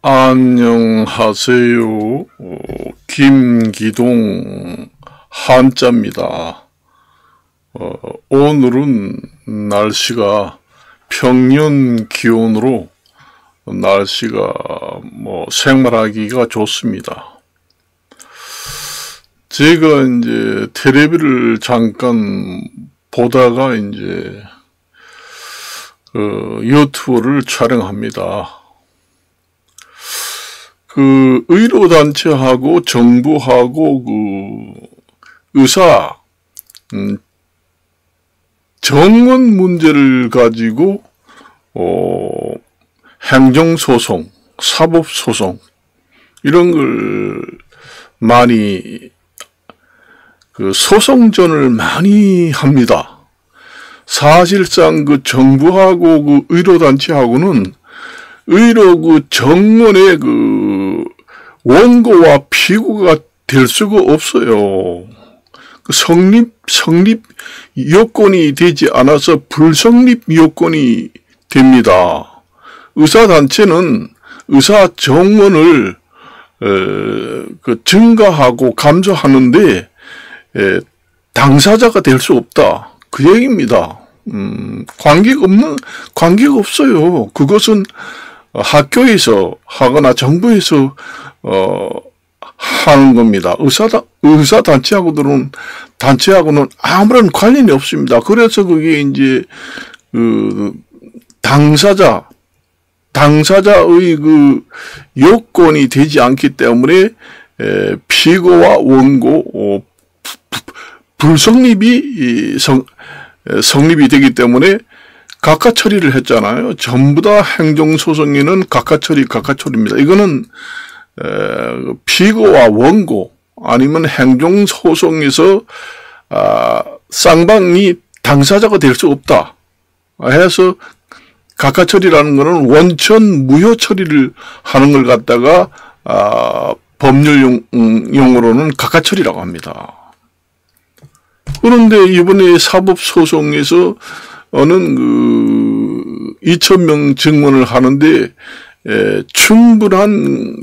안녕하세요. 김기동 한자입니다. 오늘은 날씨가 평년 기온으로 날씨가 생활하기가 좋습니다. 제가 이제 텔레비를 잠깐 보다가 이제 유튜브를 촬영합니다. 그 의료단체하고 정부하고 의사 정원 문제를 가지고 행정소송, 사법소송 이런 걸 많이 소송전을 많이 합니다. 사실상 정부하고 의료단체하고는 의료 정원의 원고와 피고가 될 수가 없어요. 성립 요건이 되지 않아서 불성립 요건이 됩니다. 의사단체는 의사 정원을 증가하고 감소하는데 당사자가 될 수 없다. 그 얘기입니다. 관계가 없어요. 그것은 학교에서 하거나 정부에서 하는 겁니다. 단체하고는 아무런 관련이 없습니다. 그래서 그게 이제 당사자의 요건이 되지 않기 때문에 피고와 원고 불성립이 성립이 되기 때문에 각하 처리를 했잖아요. 전부 다 행정소송에는 각하 처리입니다. 이거는 피고와 원고 아니면 행정소송에서 쌍방이 당사자가 될 수 없다 해서 각하 처리라는 것은 원천 무효 처리를 하는 걸 갖다가 법률 용어로는 각하 처리라고 합니다. 그런데 이번에 사법소송에서 어느 2,000명 증언을 하는데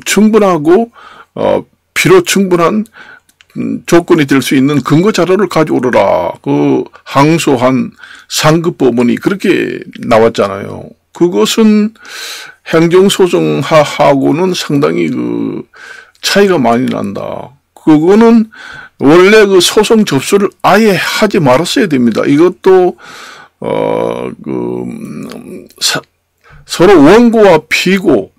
충분하고 비록 충분한 조건이 될 수 있는 근거 자료를 가져오라. 항소한 상급법원이 그렇게 나왔잖아요. 그것은 행정소송하고는 상당히 차이가 많이 난다. 그거는 원래 소송 접수를 아예 하지 말았어야 됩니다. 이것도 서로 원고와 피고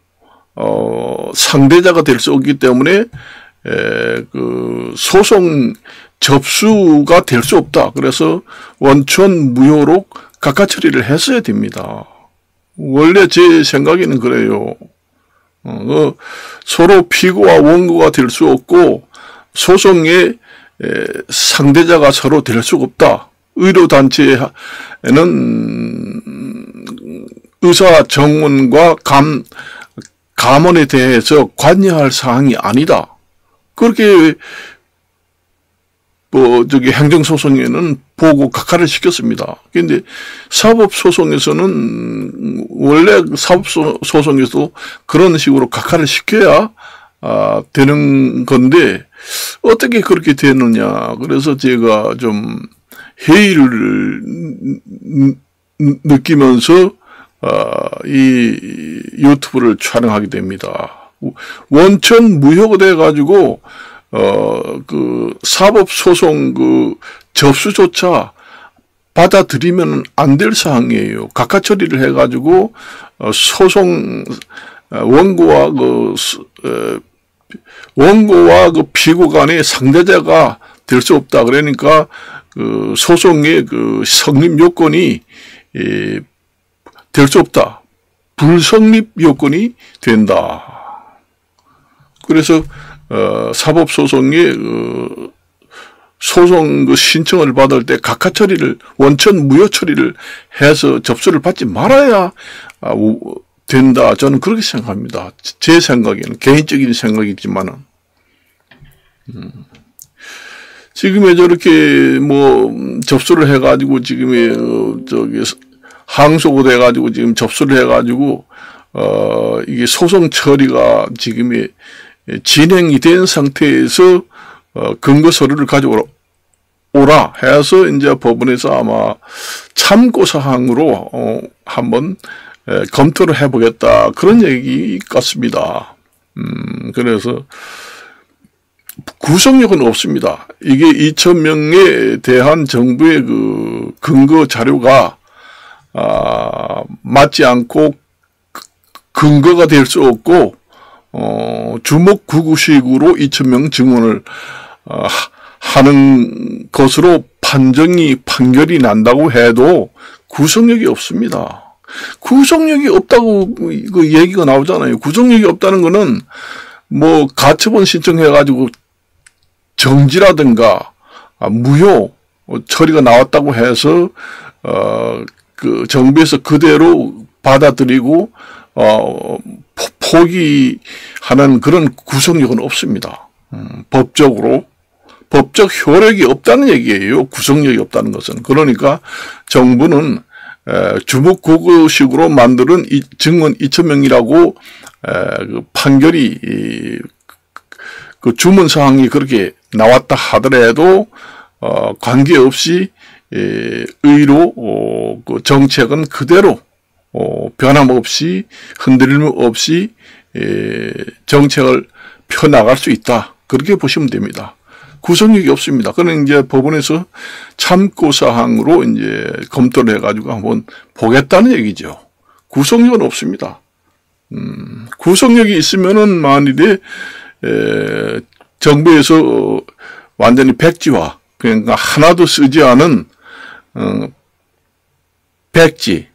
상대자가 될 수 없기 때문에 소송 접수가 될 수 없다. 그래서 원천 무효로 각하 처리를 했어야 됩니다. 원래 제 생각에는 그래요. 서로 피고와 원고가 될 수 없고 소송의 상대자가 서로 될 수가 없다. 의료단체는 의사 정원과 감원에 대해서 관여할 사항이 아니다. 그렇게 행정소송에는 보고 각하를 시켰습니다. 그런데 사법소송에서는 원래 사법소송에서도 그런 식으로 각하를 시켜야 되는 건데 어떻게 그렇게 되느냐. 그래서 제가 좀 회의를 느끼면서 이 유튜브를 촬영하게 됩니다. 원천 무효가 돼가지고 사법소송 접수조차 받아들이면 안 될 사항이에요. 각하 처리를 해가지고 소송 원고와 피고 간의 상대자가 될 수 없다. 그러니까 소송의 성립 요건이 될 수 없다. 불성립 요건이 된다. 그래서 사법소송에 소송 신청을 받을 때 각하 처리를 원천 무효 처리를 해서 접수를 받지 말아야 된다. 저는 그렇게 생각합니다. 제 생각에는 개인적인 생각이지만은 지금에 저렇게 접수를 해가지고 지금에 항소가 돼가지고 지금 접수를 해가지고 이게 소송 처리가 지금 진행이 된 상태에서 근거 서류를 가져오라 해서 이제 법원에서 아마 참고사항으로 한번 검토를 해보겠다 그런 얘기 같습니다. 그래서 구속력은 없습니다. 이게 2,000명에 대한 정부의 그 근거 자료가 맞지 않고 근거가 될 수 없고 주먹구구식으로 2,000명 증언을 하는 것으로 판결이 난다고 해도 구속력이 없습니다. 구속력이 없다고 그 얘기가 나오잖아요. 구속력이 없다는 거는 뭐 가처분 신청해가지고 정지라든가 무효 처리가 나왔다고 해서 그 정부에서 그대로 받아들이고 포기하는 그런 구속력은 없습니다. 법적 효력이 없다는 얘기예요. 구속력이 없다는 것은. 그러니까 정부는 주먹구구식으로 만드는 증언 2,000명이라고 그 판결이 그 주문 사항이 그렇게 나왔다 하더라도 관계없이 의로 그 정책은 그대로 변함없이 흔들림 없이 정책을 펴나갈 수 있다. 그렇게 보시면 됩니다. 구속력이 없습니다. 그는 이제 법원에서 참고사항으로 이제 검토를 해가지고 한번 보겠다는 얘기죠. 구속력은 없습니다. 구속력이 있으면은 만일에 정부에서 완전히 백지화, 그러니까 하나도 쓰지 않은 백지,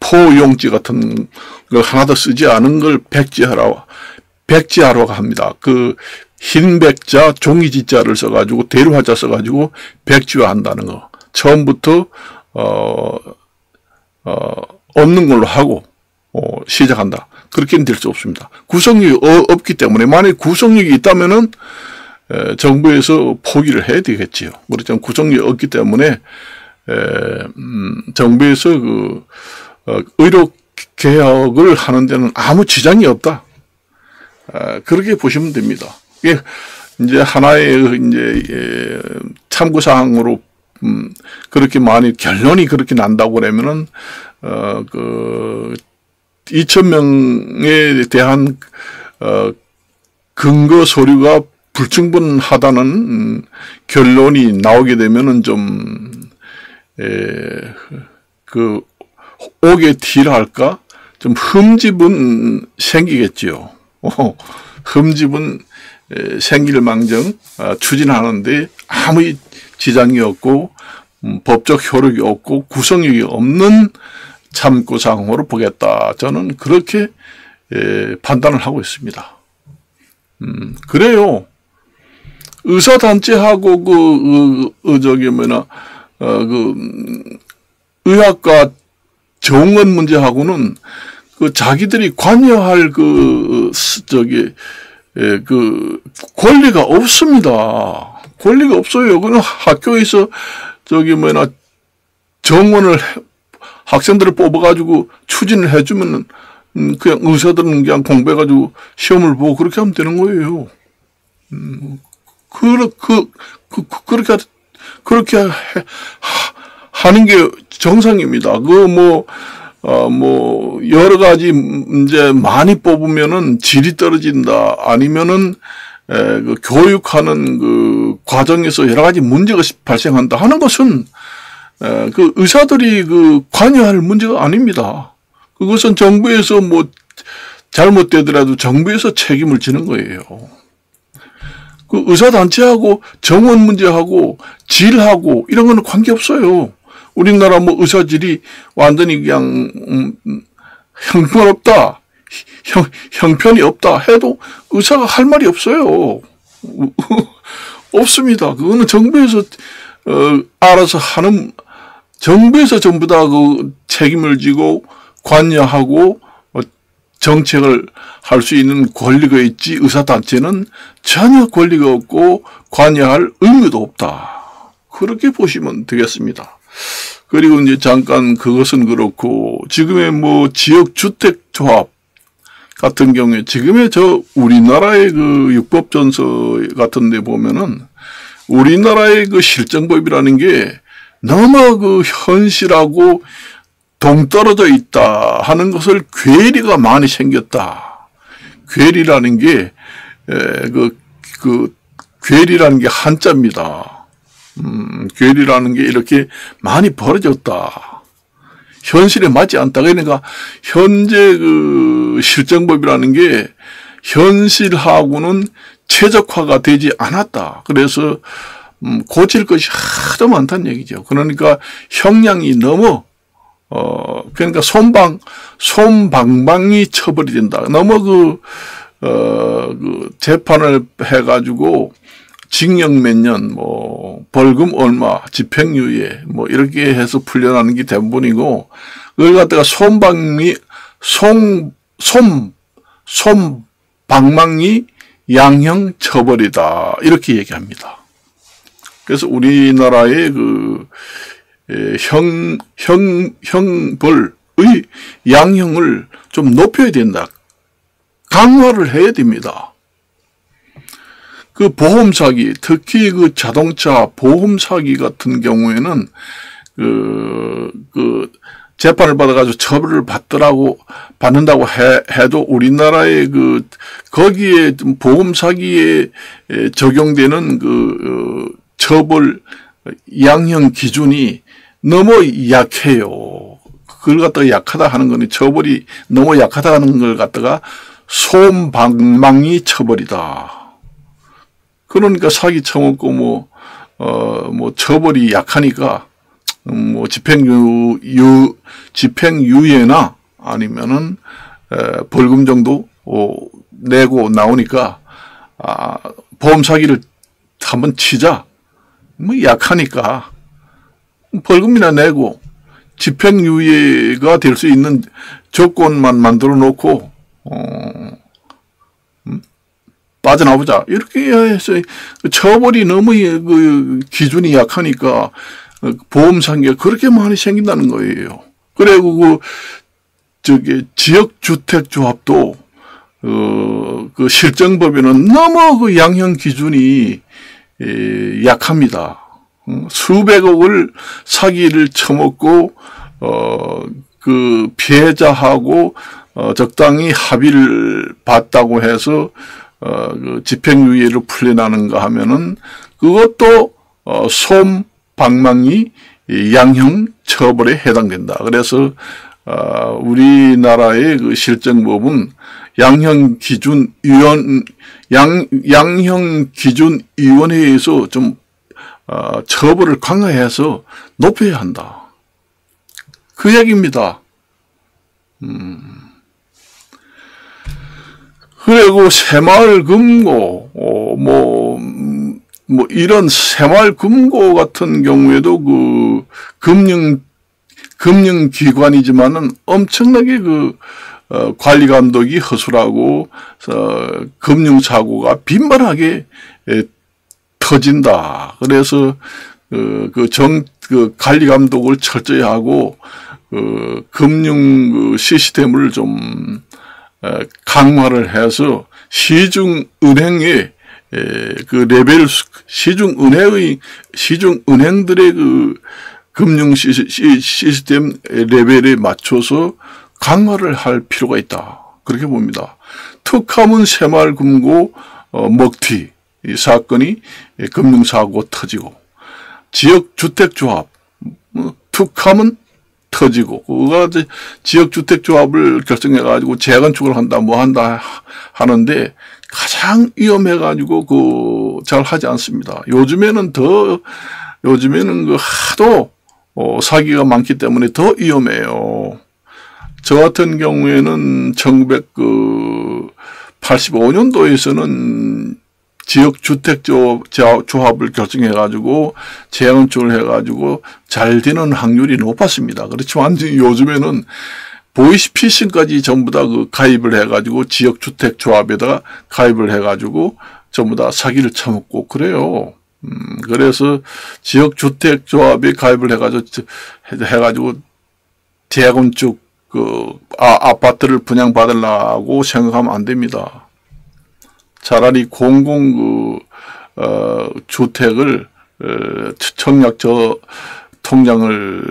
포용지 같은 걸 하나도 쓰지 않은 걸 백지화라고 합니다. 그 흰 백자, 종이지자를 써가지고 대류화자 써가지고 백지화 한다는 거. 처음부터 없는 걸로 하고 시작한다. 그렇게는 될 수 없습니다. 구속력이 없기 때문에 만약 구속력이 있다면은 정부에서 포기를 해야 되겠지요. 그렇지만 구속력이 없기 때문에 정부에서 그 의료 개혁을 하는 데는 아무 지장이 없다. 그렇게 보시면 됩니다. 이게 이제 하나의 이제 참고 사항으로 그렇게 많이 결론이 그렇게 난다고 그러면은 그 2,000명에 대한 근거 서류가 불충분하다는 결론이 나오게 되면은 좀 그 옥에 딜할까 좀 흠집은 생기겠지요. 흠집은 생길망정 추진하는데 아무 지장이 없고 법적 효력이 없고 구성력이 없는 참고사항으로 보겠다. 저는 그렇게 판단을 하고 있습니다. 그래요. 의사단체하고 의학과 정원 문제하고는 그 자기들이 관여할 권리가 없습니다. 권리가 없어요. 그는 학교에서 정원을 학생들을 뽑아가지고 추진을 해주면은 그냥 의사들은 그냥 공부해가지고 시험을 보고 그렇게 하면 되는 거예요. 그렇게 하는 게 정상입니다. 여러 가지 이제 많이 뽑으면은 질이 떨어진다. 아니면은, 교육하는 과정에서 여러 가지 문제가 발생한다 하는 것은, 의사들이 관여할 문제가 아닙니다. 그것은 정부에서 잘못되더라도 정부에서 책임을 지는 거예요. 의사단체하고 정원 문제하고 질하고 이런 거는 관계없어요. 우리나라 의사질이 완전히 그냥, 형편없다. 형편이 없다 해도 의사가 할 말이 없어요. 없습니다. 그거는 정부에서, 알아서 정부에서 전부 다 책임을 지고 관여하고 정책을 할 수 있는 권리가 있지 의사단체는 전혀 권리가 없고 관여할 의무도 없다. 그렇게 보시면 되겠습니다. 그리고 이제 잠깐 그것은 그렇고 지금의 지역주택조합 같은 경우에 지금의 우리나라의 그 육법전서 같은 데 보면은 우리나라의 그 실정법이라는 게 너무 그 현실하고 동떨어져 있다 하는 것을 괴리가 많이 생겼다. 괴리라는 게, 괴리라는 게 한자입니다. 괴리라는 게 이렇게 많이 벌어졌다. 현실에 맞지 않다. 그러니까 현재 그 실정법이라는 게 현실하고는 최적화가 되지 않았다. 그래서 고칠 것이 하도 많다는 얘기죠. 그러니까 형량이 너무 그러니까 솜방망이 처벌이 된다. 너무 그 재판을 해가지고 징역 몇 년, 벌금 얼마, 집행유예, 이렇게 해서 풀려나는 게 대부분이고, 그걸 갖다가 솜방망이 양형 처벌이다. 이렇게 얘기합니다. 그래서 우리나라의 형벌의 양형을 좀 높여야 된다. 강화를 해야 됩니다. 그 보험 사기, 특히 그 자동차 보험 사기 같은 경우에는 재판을 받아가지고 처벌을 받는다고 해도 우리나라의 거기에 보험 사기에 적용되는 처벌 양형 기준이 너무 약해요. 그걸 갖다가 약하다 하는 거는 처벌이 너무 약하다 하는 걸 갖다가 솜방망이 처벌이다. 그러니까 사기 처먹고 처벌이 약하니까 집행유예나 아니면은 벌금 정도 내고 나오니까 보험 사기를 한번 치자. 약하니까 벌금이나 내고 집행유예가 될 수 있는 조건만 만들어 놓고 빠져나오자. 이렇게 해서 처벌이 너무 기준이 약하니까 보험 사기가 그렇게 많이 생긴다는 거예요. 그리고 지역주택조합도 실정법에는 너무 양형 기준이 약합니다. 수백억을 사기를 처먹고 피해자하고 적당히 합의를 봤다고 해서 집행유예로 풀려나는가 하면은 그것도 솜방망이 양형 처벌에 해당된다. 그래서 우리나라의 실정법은 양형기준위원회에서 좀 처벌을 강화해서 높여야 한다. 그 얘기입니다. 그리고 새마을금고, 이런 새마을금고 같은 경우에도 금융기관이지만은 엄청나게 관리 감독이 허술하고, 금융사고가 빈번하게 터진다. 그래서, 관리 감독을 철저히 하고, 금융 시스템을 좀, 강화를 해서 시중은행의 시중은행들의 금융 시스템 레벨에 맞춰서 강화를 할 필요가 있다. 그렇게 봅니다. 툭하면 새마을금고 먹튀 이 사건이 금융사고 터지고 지역주택조합 툭하면 터지고 그가 지역주택조합을 결성해가지고 재건축을 한다 한다 하는데 가장 위험해가지고 잘 하지 않습니다. 요즘에는 하도 사기가 많기 때문에 더 위험해요. 저 같은 경우에는 1985년도에서는 지역주택조합을 결정해가지고 재건축을 해가지고 잘 되는 확률이 높았습니다. 그렇지만 요즘에는 보이스피싱까지 전부 다 가입을 해가지고 지역주택조합에다가 가입을 해가지고 전부 다 사기를 쳐먹고 그래요. 그래서 지역주택조합에 가입을 해가지고 재건축 아파트를 분양받으려고 생각하면 안 됩니다. 차라리 주택을, 청약 통장을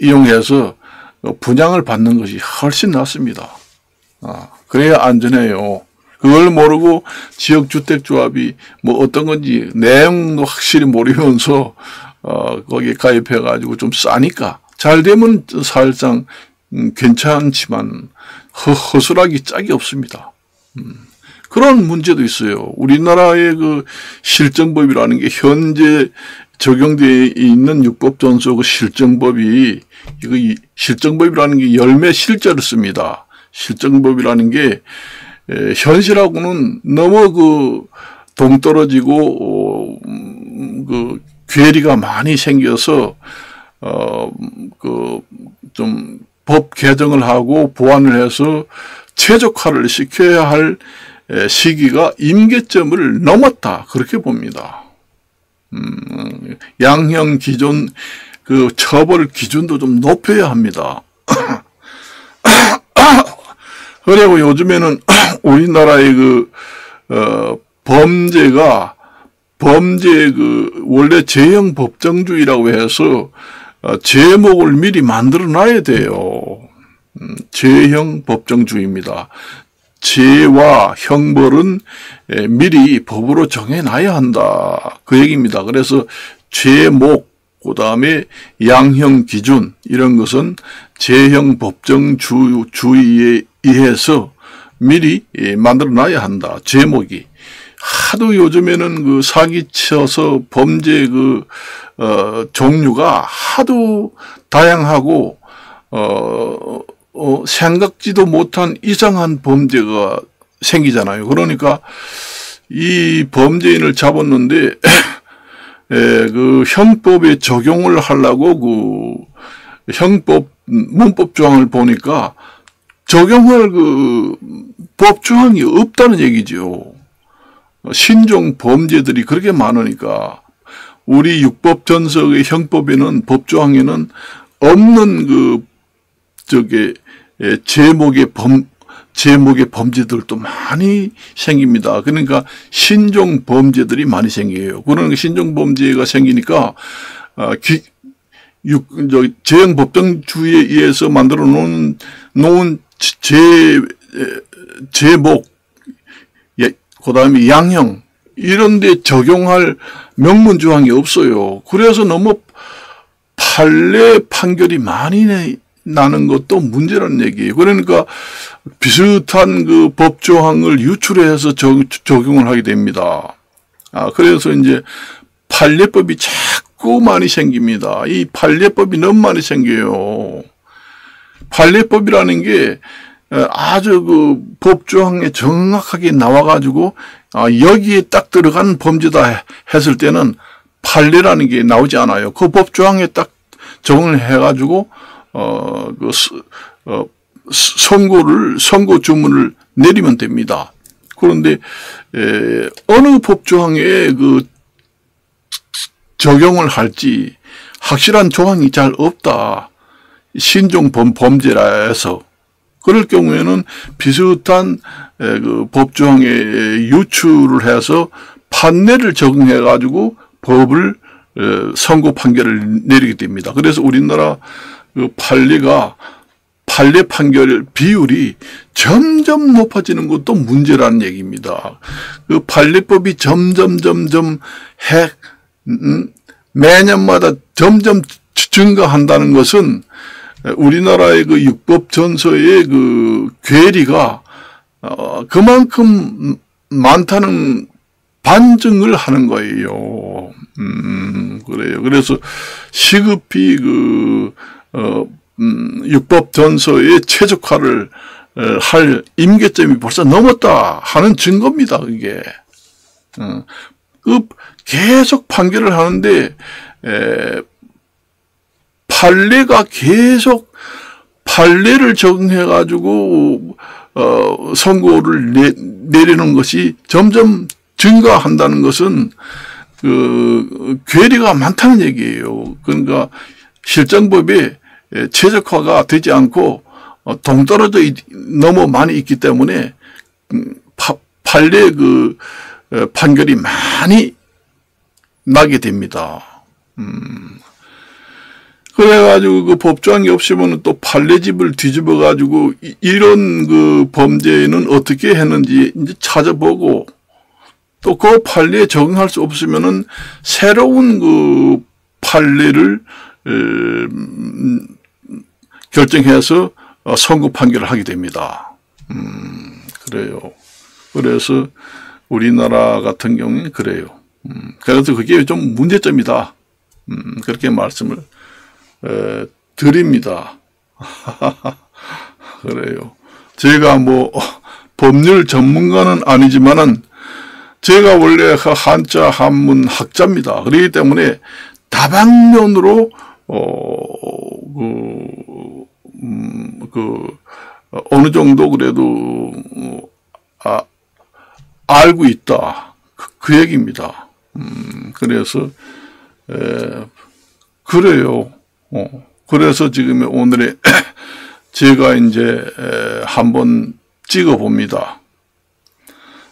이용해서 분양을 받는 것이 훨씬 낫습니다. 그래야 안전해요. 그걸 모르고 지역주택조합이 뭐 어떤 건지 내용도 확실히 모르면서 거기에 가입해가지고 좀 싸니까 잘 되면 사실상 괜찮지만 허술하기 짝이 없습니다. 그런 문제도 있어요. 우리나라의 그 실정법이라는 게 현재 적용되어 있는 육법전서 그 실정법이, 실정법이라는 게 열매 실자를 씁니다. 실정법이라는 게 현실하고는 너무 동떨어지고 괴리가 많이 생겨서 좀 법 개정을 하고 보완을 해서 최적화를 시켜야 할 시기가 임계점을 넘었다, 그렇게 봅니다. 양형 기준, 처벌 기준도 좀 높여야 합니다. 그리고 요즘에는 우리나라의 원래 제형 법정주의라고 해서 제목을 미리 만들어 놔야 돼요. 제형 법정주의입니다. 죄와 형벌은 미리 법으로 정해놔야 한다, 그 얘기입니다. 그래서 죄목, 그 다음에 양형 기준, 이런 것은 제형 법정주의에 의해서 미리 만들어놔야 한다. 제목이. 하도 요즘에는 사기쳐서 범죄 종류가 하도 다양하고, 생각지도 못한 이상한 범죄가 생기잖아요. 그러니까 이 범죄인을 잡았는데 형법에 적용을 하려고 형법 문법 조항을 보니까 적용할 법 조항이 없다는 얘기죠. 신종 범죄들이 그렇게 많으니까 우리 육법전서의 형법에는 법 조항에는 없는 제목의 범죄들도 많이 생깁니다. 그러니까 신종 범죄들이 많이 생겨요. 그런 신종 범죄가 생기니까 제형 법정주의에 의해서 만들어 놓은 제목, 그 다음에 양형, 이런 데 적용할 명문 조항이 없어요. 그래서 너무 판례 판결이 많이 나는 것도 문제라는 얘기예요. 그러니까 비슷한 법 조항을 유출해서 적용을 하게 됩니다. 그래서 이제 판례법이 자꾸 많이 생깁니다. 이 판례법이 너무 많이 생겨요. 판례법이라는 게 아주 법 조항에 정확하게 나와가지고 여기에 딱 들어간 범죄다 했을 때는 판례라는 게 나오지 않아요. 그 법 조항에 딱 적응을 해가지고 선고 주문을 내리면 됩니다. 그런데 어느 법 조항에 적용을 할지 확실한 조항이 잘 없다. 신종 범죄라 해서. 그럴 경우에는 비슷한 법 조항에 유출을 해서 판례를 적용해 가지고 법을 선고 판결을 내리게 됩니다. 그래서 우리나라 판례 판결 비율이 점점 높아지는 것도 문제라는 얘기입니다. 판례법이 점점 매년마다 점점 증가한다는 것은 우리나라의 육법전서의 괴리가 그만큼 많다는 반증을 하는 거예요. 그래요. 그래서 시급히 육법전서의 최적화를 할 임계점이 벌써 넘었다 하는 증거입니다, 그게. 계속 판결을 하는데, 판례가 계속 판례를 적용해가지고, 선고를 내리는 것이 점점 증가한다는 것은, 괴리가 많다는 얘기예요. 그러니까, 실정법에 최적화가 되지 않고 동떨어져 너무 많이 있기 때문에 판례 판결이 많이 나게 됩니다. 그래가지고 법조항이 없으면 또 판례집을 뒤집어가지고 이런 범죄는 어떻게 했는지 이제 찾아보고 또 그 판례에 적응할 수 없으면은 새로운 판례를 결정해서 선고 판결을 하게 됩니다. 그래요. 그래서 우리나라 같은 경우는 그래요. 그래서 그게 좀 문제점이다. 그렇게 말씀을 드립니다. 그래요. 제가 법률 전문가는 아니지만은 제가 원래 한자 한문 학자입니다. 그렇기 때문에 다방면으로 어느 정도 그래도 알고 있다. 그 얘기입니다. 그래서 그래요. 그래서 지금 오늘에 제가 이제 한번 찍어 봅니다.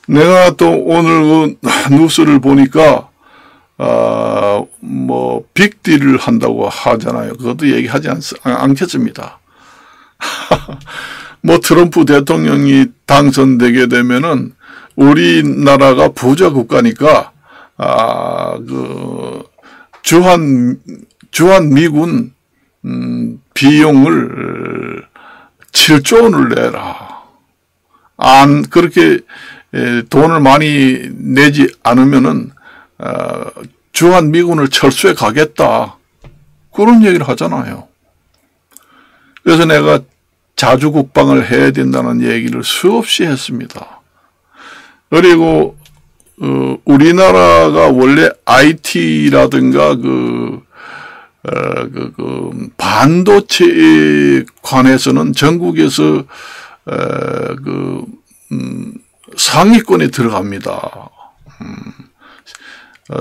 내가 또 오늘 뉴스를 보니까 빅딜을 한다고 하잖아요. 그것도 얘기하지 않겠습니다. 트럼프 대통령이 당선되게 되면은 우리나라가 부자 국가니까 주한 미군 비용을 7조 원을 내라. 그렇게 돈을 많이 내지 않으면은 주한 미군을 철수해 가겠다. 그런 얘기를 하잖아요. 그래서 내가 자주 국방을 해야 된다는 얘기를 수없이 했습니다. 그리고 우리나라가 원래 IT라든가 반도체에 관해서는 전국에서 상위권에 들어갑니다.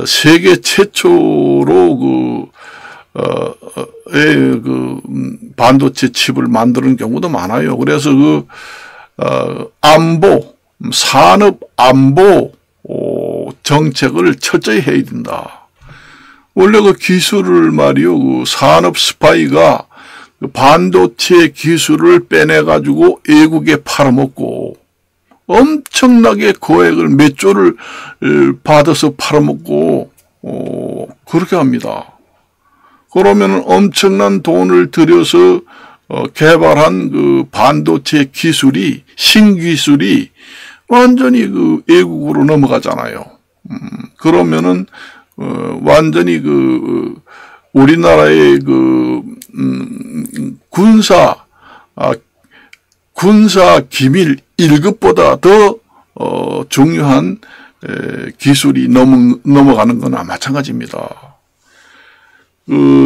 세계 최초로 반도체 칩을 만드는 경우도 많아요. 그래서 산업 안보 정책을 철저히 해야 된다. 원래 기술을 말이요, 산업 스파이가 반도체 기술을 빼내가지고 외국에 팔아먹고 엄청나게 거액을 몇 조를 받아서 팔아먹고 그렇게 합니다. 그러면 엄청난 돈을 들여서 개발한 반도체 기술이 신기술이 완전히 외국으로 넘어가잖아요. 그러면은 완전히 우리나라의 군사 기밀 1급보다 더 중요한 기술이 넘어가는 거나 마찬가지입니다.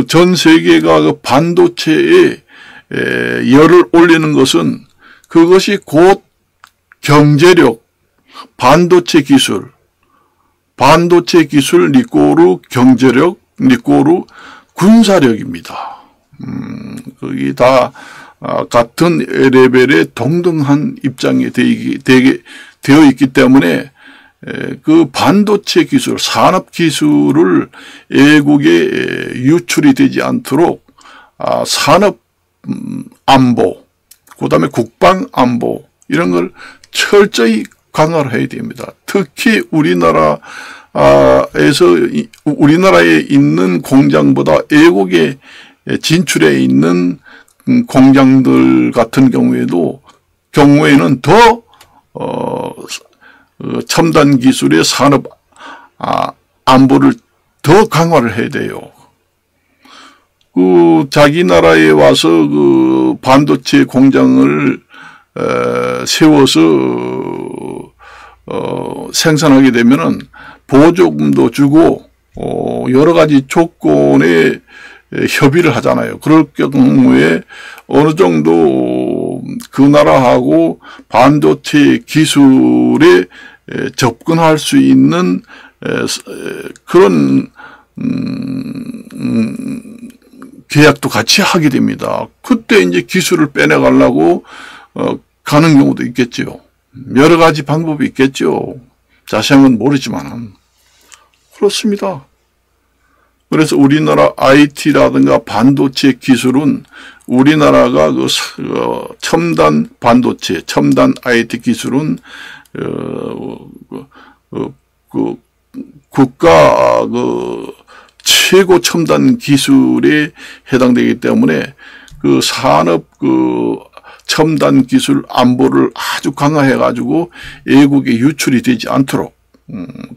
전 세계가 반도체에 열을 올리는 것은 그것이 곧 경제력, 반도체 기술 리꼬르 경제력, 리꼬르 군사력입니다. 거기 다 같은 레벨의 동등한 입장에 되어 있기 때문에 반도체 기술, 산업 기술을 외국에 유출이 되지 않도록 산업 안보, 그 다음에 국방 안보 이런 걸 철저히 강화를 해야 됩니다. 특히 우리나라에 있는 공장보다 외국에 진출해 있는 공장들 같은 경우에는 더 첨단 기술의 산업 안보를 더 강화를 해야 돼요. 자기 나라에 와서 반도체 공장을 세워서 생산하게 되면은 보조금도 주고 여러 가지 조건에 협의를 하잖아요. 그럴 경우에 어느 정도 그 나라하고 반도체 기술에 접근할 수 있는 그런 계약도 같이 하게 됩니다. 그때 이제 기술을 빼내가려고 가는 경우도 있겠죠. 여러 가지 방법이 있겠죠. 자세한 건 모르지만 그렇습니다. 그래서 우리나라 IT라든가 반도체 기술은 우리나라가 그 첨단 반도체, 첨단 IT 기술은 국가 최고 첨단 기술에 해당되기 때문에 그 산업 첨단 기술 안보를 아주 강화해 가지고 외국에 유출이 되지 않도록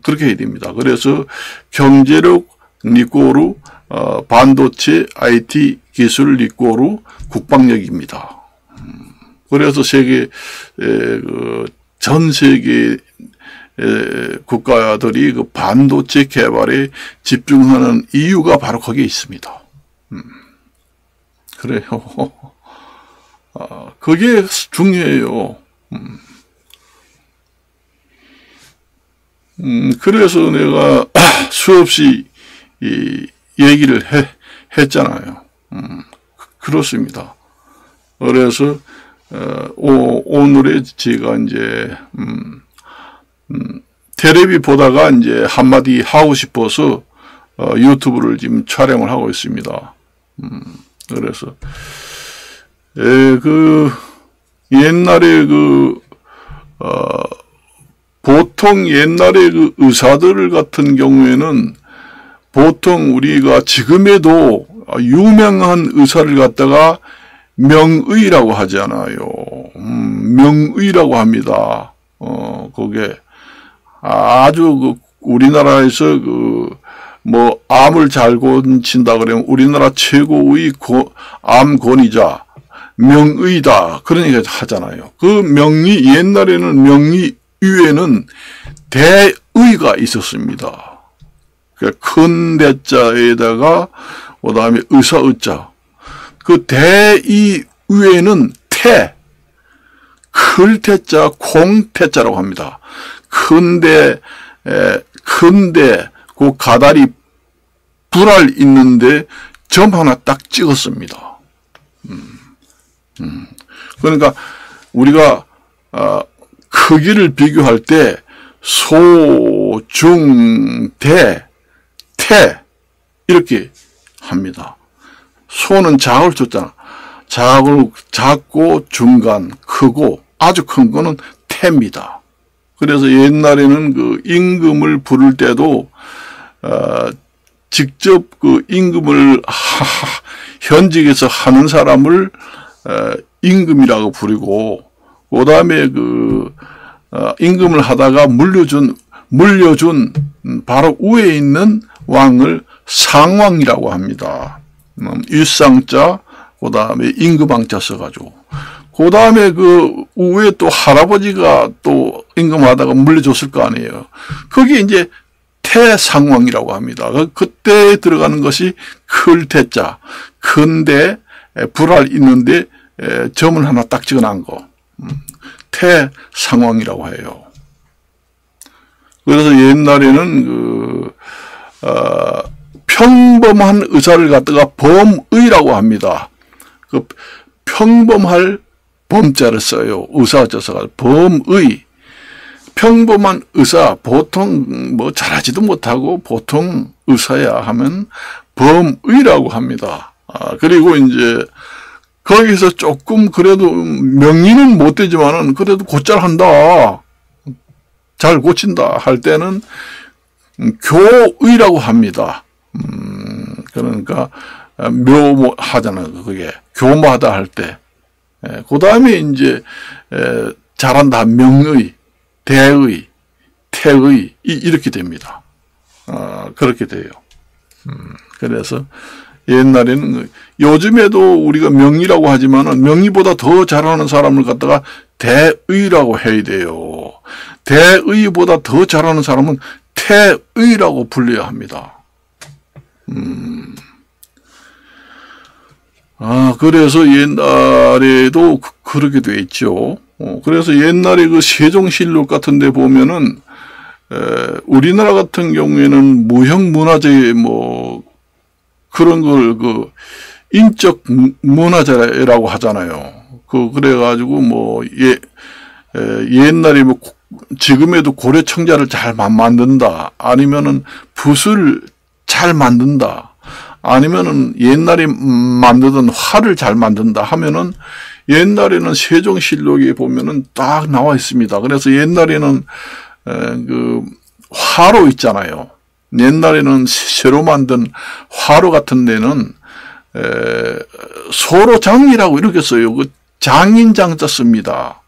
그렇게 해야 됩니다. 그래서 경제력 리꼬르 반도체 IT 기술 리꼬르 국방력입니다. 그래서 전 세계 국가들이 그 반도체 개발에 집중하는 이유가 바로 거기에 있습니다. 그래요. 그게 중요해요. 그래서 내가 수없이 얘기를 했잖아요. 그렇습니다. 그래서 오늘에 제가 이제 텔레비 보다가 이제 한마디 하고 싶어서 유튜브를 지금 촬영을 하고 있습니다. 그래서 옛날에 보통 옛날에 의사들 같은 경우에는 보통 우리가 지금에도 유명한 의사를 갖다가 명의라고 하잖아요. 명의라고 합니다. 그게 아주 우리나라에서 뭐 암을 잘 고친다 그러면 우리나라 최고의 암 권위자 명의다 그런 얘기 하잖아요. 그 명의 옛날에는 명의 위에는 대의가 있었습니다. 큰 대자에다가 그다음에 의사 의자. 그 대의 위에는 클 태자 콩 태자라고 합니다. 큰데 그 가다리 불알 있는데 점 하나 딱 찍었습니다. 그러니까 우리가 크기를 비교할 때 소, 중, 대, 이렇게 합니다. 소는 작을 줬잖아. 작고 중간, 크고 아주 큰 거는 태입니다. 그래서 옛날에는 그 임금을 부를 때도 직접 그 임금을 현직에서 하는 사람을 임금이라고 부르고 그 다음에 임금을 하다가 물려준 바로 위에 있는 왕을 상왕이라고 합니다. 일상자, 그 다음에 임금왕자 써가지고. 그 다음에 위에 또 할아버지가 또 임금하다가 물려줬을 거 아니에요. 그게 이제 태상왕이라고 합니다. 그때 들어가는 것이 클 태자, 큰데 불알 있는데 점을 하나 딱 찍어놓은 거. 태상왕이라고 해요. 그래서 옛날에는 평범한 의사를 갖다가 범의라고 합니다. 평범할 범자를 써요. 의사자 써가지고 범의. 평범한 의사, 보통 뭐 잘하지도 못하고 보통 의사야 하면 범의라고 합니다. 그리고 이제 거기서 조금 그래도 명의는 못 되지만은 그래도 곧잘 한다. 잘 고친다 할 때는 교의라고 합니다. 그러니까 묘하잖아요. 그게 교모하다 할 때. 그 다음에 이제 잘한다 명의, 대의, 태의 이렇게 됩니다. 그렇게 돼요. 그래서 옛날에는 요즘에도 우리가 명의라고 하지만은 명의보다 더 잘하는 사람을 갖다가 대의라고 해야 돼요. 대의보다 더 잘하는 사람은 태의라고 불려야 합니다. 그래서 옛날에도 그렇게 돼 있죠. 그래서 옛날에 그 세종실록 같은 데 보면은, 우리나라 같은 경우에는 무형문화재 그런 걸 인적 문화재라고 하잖아요. 그래가지고 뭐 옛날에 뭐 지금에도 고려 청자를 잘 만든다, 아니면은 붓을 잘 만든다, 아니면은 옛날에 만드던 활을 잘 만든다 하면은, 옛날에는 세종실록에 보면은 딱 나와 있습니다. 그래서 옛날에는 그 화로 있잖아요. 옛날에는 새로 만든 화로 같은 데는 소로장이라고 이렇게 써요. 그 장인장자 씁니다.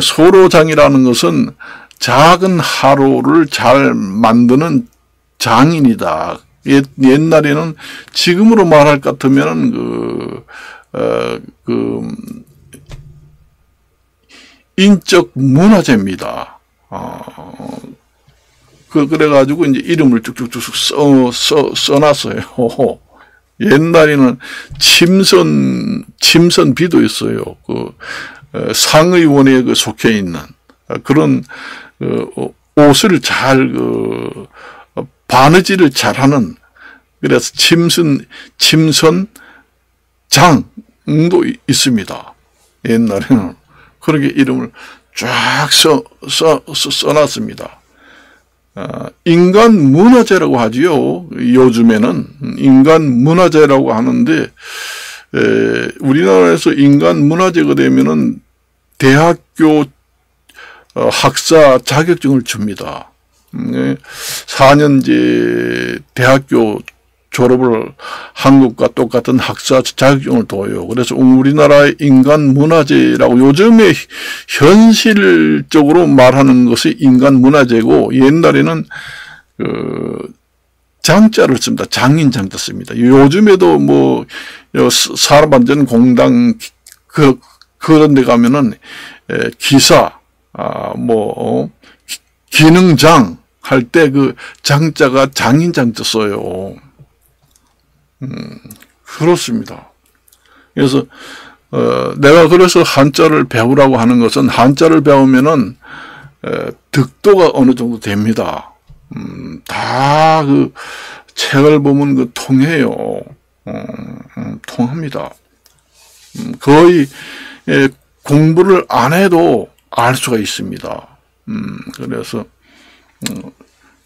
소로장이라는 것은 작은 화로를 잘 만드는 장인이다. 옛날에는 지금으로 말할 것 같으면 인적 문화재입니다. 그래가지고 이제 이름을 쭉쭉쭉 써놨어요. 옛날에는 침선비도 있어요. 상의원에 속해 있는 그런 옷을 잘 바느질을 잘하는, 그래서 침선장도 있습니다. 옛날에는 그렇게 이름을 쫙 써놨습니다. 인간 문화재라고 하지요. 요즘에는 인간 문화재라고 하는데, 우리나라에서 인간 문화재가 되면은 대학교 학사 자격증을 줍니다. 4년제 대학교 졸업을 한국과 똑같은 학사 자격증을 둬요. 그래서 우리나라의 인간 문화재라고, 요즘에 현실적으로 말하는 것이 인간 문화재고, 옛날에는 장자를 씁니다. 장인 장자 씁니다. 요즘에도 뭐 산업안전공단 그런 데 가면은 기사, 기능장 할 때 그 장자가 장인 장자 써요. 그렇습니다. 그래서 내가 그래서 한자를 배우라고 하는 것은, 한자를 배우면은 득도가 어느 정도 됩니다. 다 그 책을 보면 통해요. 통합니다. 거의 공부를 안 해도 알 수가 있습니다. 그래서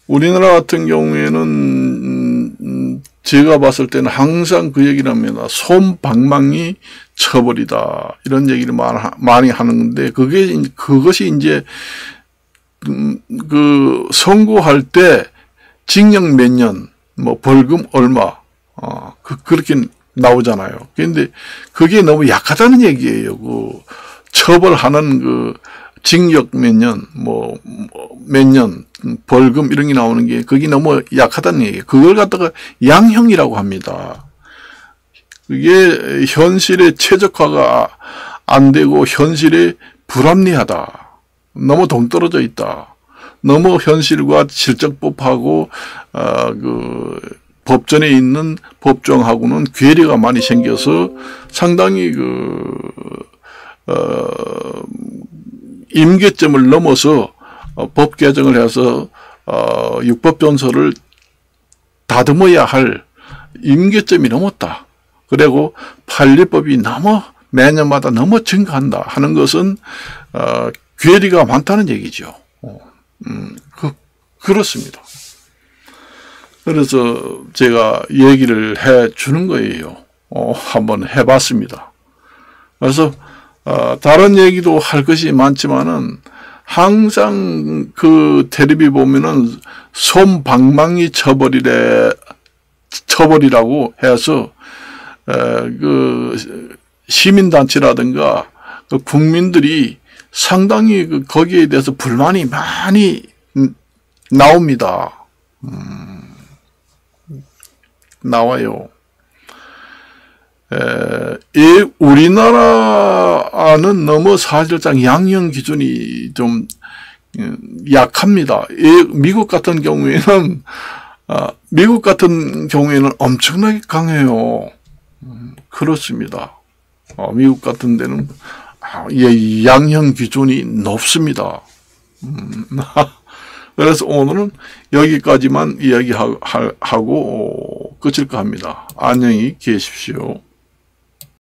우리나라 같은 경우에는 제가 봤을 때는 항상 그 얘기를 합니다. 솜방망이 처벌이다, 이런 얘기를 많이 하는데, 그것이 이제 그 선고할 때 징역 몇 년, 뭐 벌금 얼마, 그렇게 나오잖아요. 그런데 그게 너무 약하다는 얘기예요. 처벌하는 징역 몇 년, 몇 년, 벌금 이런 게 나오는 게, 그게 너무 약하다는 얘기예요. 그걸 갖다가 양형이라고 합니다. 그게 현실에 최적화가 안 되고 현실에 불합리하다, 너무 동떨어져 있다, 너무 현실과 실적법하고 법전에 있는 법정하고는 괴리가 많이 생겨서 상당히 임계점을 넘어서 법 개정을 해서 육법전서를 다듬어야 할 임계점이 넘었다. 그리고 판례법이 매년마다 너무 증가한다 하는 것은 괴리가 많다는 얘기죠. 그렇습니다. 그래서 제가 얘기를 해 주는 거예요. 한번 해봤습니다. 그래서 다른 얘기도 할 것이 많지만은, 항상 그 텔레비 보면은 솜방망이 처벌이라고 해서 그 시민단체라든가 국민들이 상당히 거기에 대해서 불만이 많이 나옵니다. 나와요. 우리나라는 너무 사실상 양형 기준이 좀 약합니다. 미국 같은 경우에는 엄청나게 강해요. 그렇습니다. 미국 같은 데는 양형 기준이 높습니다. 그래서 오늘은 여기까지만 이야기하고 끝일까 합니다. 안녕히 계십시오.